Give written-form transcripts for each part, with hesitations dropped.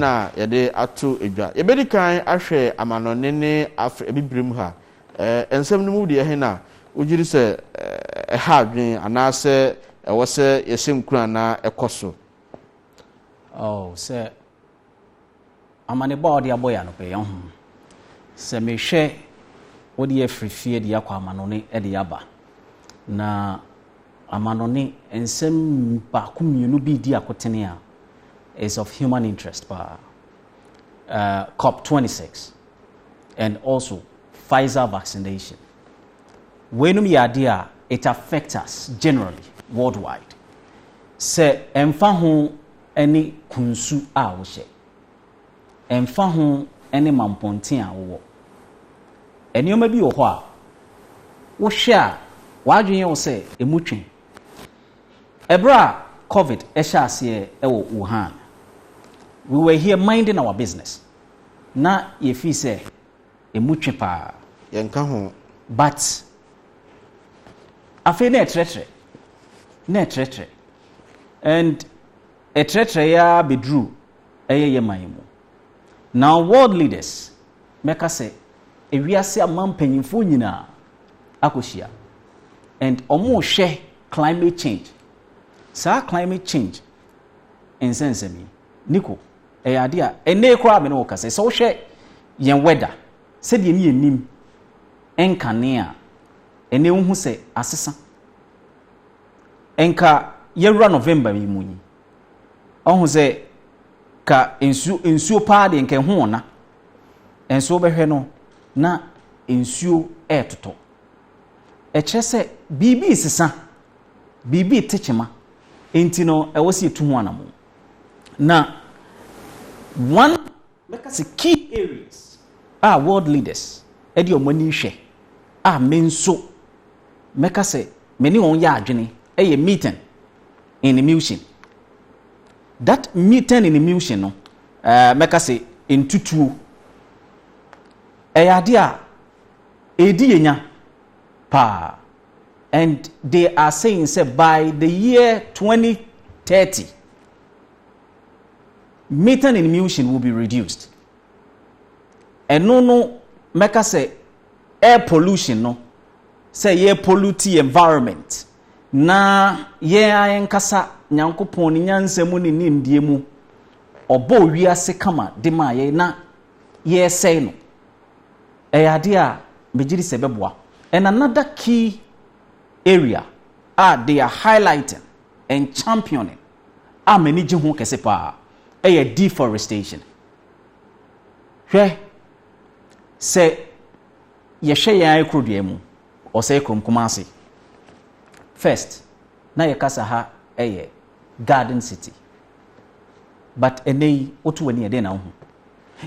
na yɛde ato edwa yɛbɛdi kan ahwɛ amanɔne ne ebibrim ha ensɛm no mu de yɛ na wogiri sɛ ɛha adwen anaasɛ ɛwɔ sɛ yɛsɛ nkura na ɛkɔ so sɛ amane ba ɔde abɔ ya no pɛ yɛn ho sɛ mehwɛ wode yɛ frifie de akɔ amanɔne de aba na amanɔne ensɛm ba ko mmienu bi di akotene a is of human interest COP26 and also Pfizer vaccination. When we are there, it affects us generally worldwide. Se emfa ho any kunsu a wo hye. Emfa ho any mamponten a wo. Enioma bi wo ho a wo hye a wadwen wo se emutwen. Ebra COVID ehya ase e wo Wuhan. We were here minding our business. Na ye fi say emutwe pa yenka ho but afi na tretre and a tretre ya bedru eye manmu. Now world leaders make us say ewiase amam panyimfo nyina akohia and omo hwe climate change. Sa climate change in sense me niko ade a ene kra me no ka say so hwe yen weather se de ni enim enkane a ene hu se asesa enka yewura November mi munyi ohu se ka ensuo pa de enka hu ona enso behwe no na ensuo etoto ekye se bibi sesa bibi techema enti no ewosi etu ho anamo na one because key areas are world leaders edi omani hwe menso meka say many on ya adwene a meeting in the mission that meeting in the mission no meka say in tutu ade a edi enya pa and they are saying say by the year 2030 methane emission will be reduced. And no make say air pollution no say air pollute the environment na ye ayenkasa nyankopon ni nyansemu ni nimdie mu obo wiase kama de ma ye na ye say no ade a megiri se beboa. And another key area they are highlighting and championing many je ho kese pa deforestation. Hwe se yehwe yan ekrodua mu o se Kumasi. First na yekasa ha garden city. But enei otu wani ede na ho.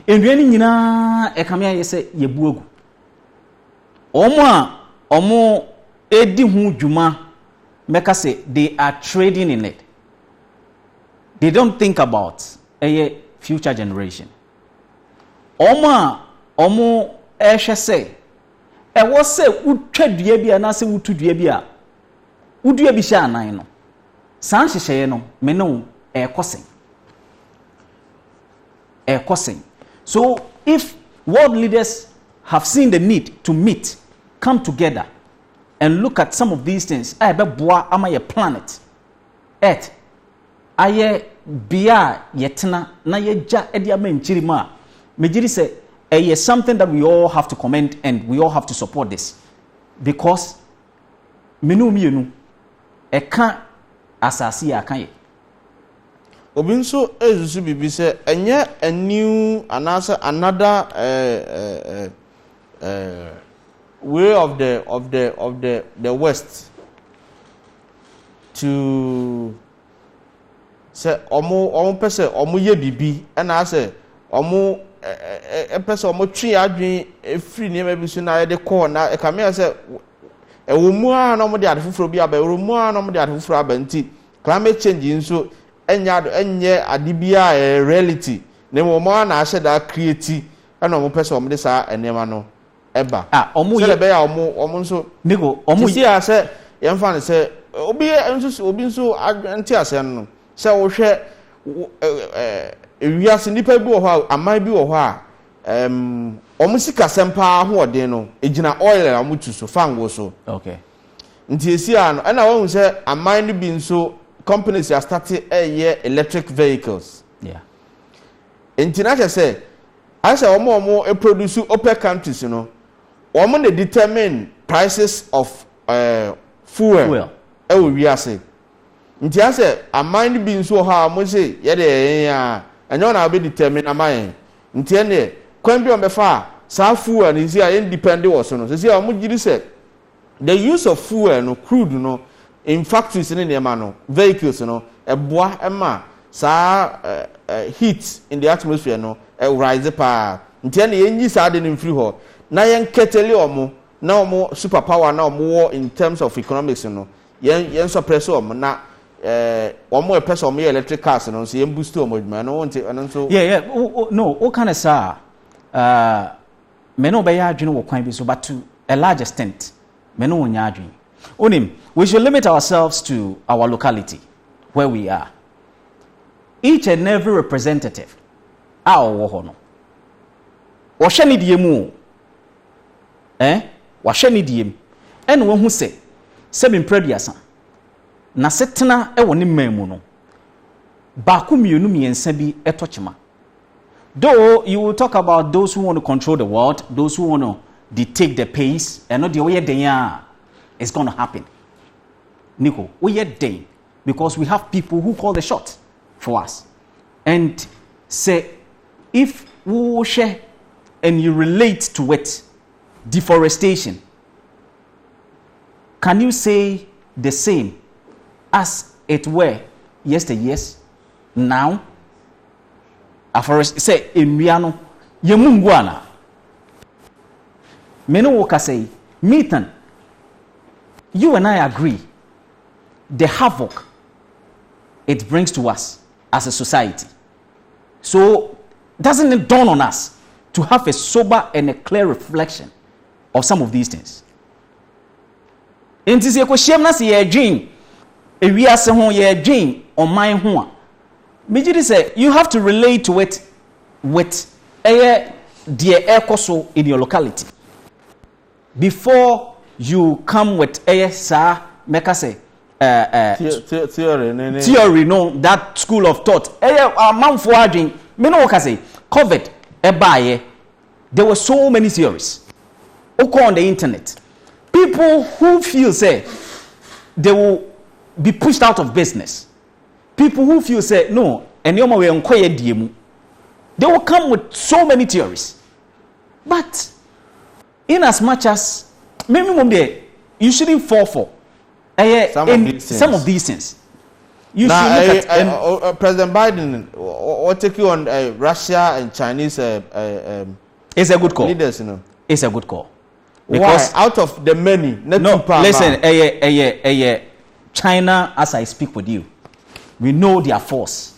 Enduan nyina ekame aye se yebuogu. Omo edi hu dwuma meka say they are trading in it. They don't think about a future generation. Omo ehwe say e wo say utwa dua bia na say utu dua bia udua bi sha anan no san hyehye no me no ekosen. So if world leaders have seen the need to meet, come together and look at some of these things, boa ama your planet earth aye bia yetna na yeja ediama nchirima mejiri say something that we all have to commend and we all have to support this because mienu eka asasi akan obi nso ezusu bibi say enye a new another way of the west to say omo pese omo ye bibi na say omo pese omo twi adwen efiri ne ma bi so na de call na e kame say ewo mu a na omo de adefufuro bi aba ewo mu a na omo de adefufuro aba nti climate change nso enye adibia reality ne mo na ahye da create na omo pese omo de sa enema no eba omo ye be ya omo nso niko omo si a say yemfa ne say obi nso anti ase no sɛ wo hwɛ wiase nipa bi wo ho aman bi wo ho a omo sika sempa ho ode no ejina oil a mo tu so fango so okay nti esi ano na wo hu se aman no bi nso companies are starting electric vehicles yeah nti na say I say omo produce OPEC countries no omo na determine prices of fuel e wo wiase nti I say aman no bi nso ha mo say ye de ya enyo na be determine aman nti ene kwan bi o befa sa fuel ni sia independent wo so no so sia omo giri say the use of fuel no crude no in factories in the no vehicles no eboa ema sa heat in the atmosphere no rise pa ntia na yenyi sa de no free ho na yen ketele omo na omo superpower na omo in terms of economics no yen suppress omo na omo person omo electric cars no so yen boost omo dwuma no wonte eno so no o kind of sa me no be ya adwene wo kwan bi so but to a large extent me no wonya adwene onim we should limit ourselves to our locality where we are. Each and every representative wo ho no wo hwe ne die mu wo hwe ne die mu ene wo hu se mempraduasa na setena wo ne man mu no ba ku mienu miensa bi etochema. Though you will talk about those who want to control the world, those who want to dictate the pace, and not the way it's going to happen. Nico, we are day because we have people who call the shot for us. And say, if we share and you relate to it, deforestation, can you say the same as it were yesterday? Yes. Now, say in Miano, Yemungwana. Meno woka say, Meetan, you and I agree the havoc it brings to us as a society. So, doesn't it dawn on us to have a sober and a clear reflection of some of these things? Enti se ko shem na se ye dwen ewiase ho ye dwen oman ho a mejidi say you have to relate to it with the ekoso in your locality before you come with sir make us say theory no that school of thought manfo adwen me no ka say covid there were so many theories on the internet. People who feel say they will be pushed out of business. People who feel say no, and they will come with so many theories. But in as much as maybe you shouldn't fall for some of these things. You now, should look at President Biden what take you on Russia and Chinese it's a good call. Leaders, you know. It's a good call. Because why? Out of the many, listen, China, as I speak with you, we know their force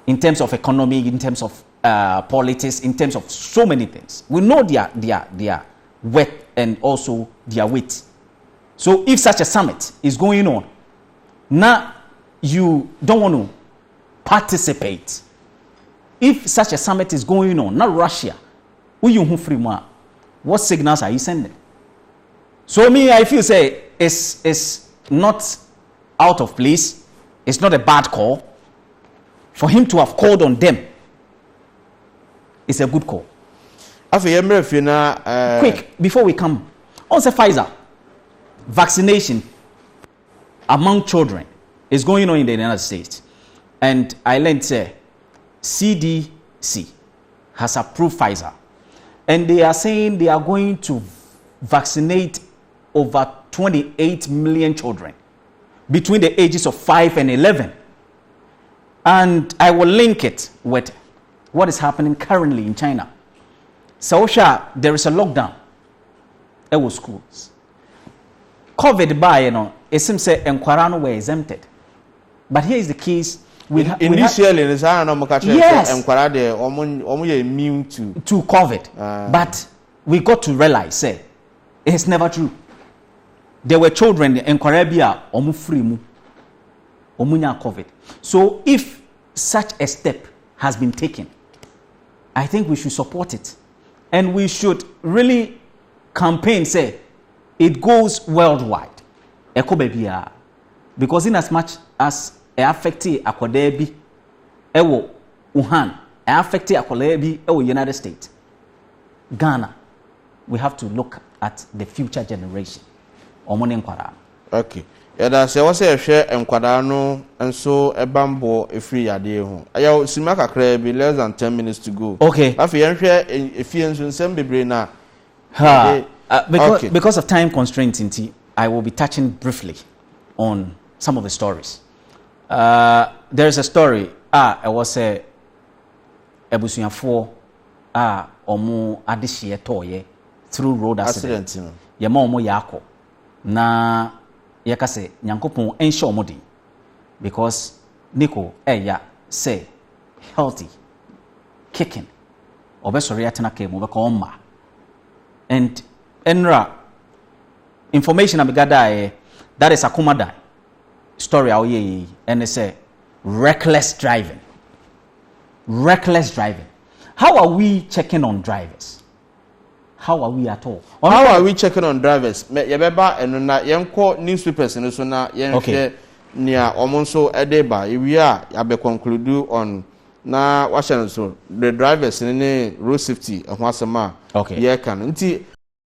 in terms of economy, in terms of politics, in terms of so many things. We know their weight and also their weight. So if such a summit is going on, now you don't want to participate. If such a summit is going on, not Russia, what signals are you sending? So me, I feel say it's not out of place. It's not a bad call. For him to have called on them, it's a good call. Quick, before we come, also Pfizer, vaccination among children is going on in the United States. And I learned say CDC has approved Pfizer. And they are saying they are going to vaccinate over 28 million children between the ages of 5 and 11. And I will link it with what is happening currently in China. So there is a lockdown at schools. COVID by, it seems say Nkwarano were exempted. But here is the case. Initially, yes, immune to COVID. But we got to realize, say, it's never true. There were children in Caribbean, omunya COVID. So if such a step has been taken, I think we should support it. And we should really campaign, say, it goes worldwide. Because in as much as it affects Akwadebi, Ewo, Wuhan, it affects Akwadebi, Ewo, United States, Ghana, we have to look at the future generation. Okay. Yada se wose ehwe enkwada no enso ebambo efiri yade ho. Ayo sima kakra bi less than 10 minutes to go. Okay. Afi yenhwe efie enso nsem bebre na. Because of time constraints, I will be touching briefly on some of the stories. There is a story. I was a ebusuafo omo adehye toye through road accident. Yema omo yako na yakase nyankopon ensure omodi because Nico say healthy kicking obesori atena kemo be ko ma and enra information abigada that is akumada story awoye and they say reckless driving. How are we checking on drivers? How are we at all? How are we checking on drivers? Yebeba eno na yenko newspapers no so na yenhwe nia omonso edeba we are yabe conclude on na wahye so the drivers ne road safety ehwasema ye kan nti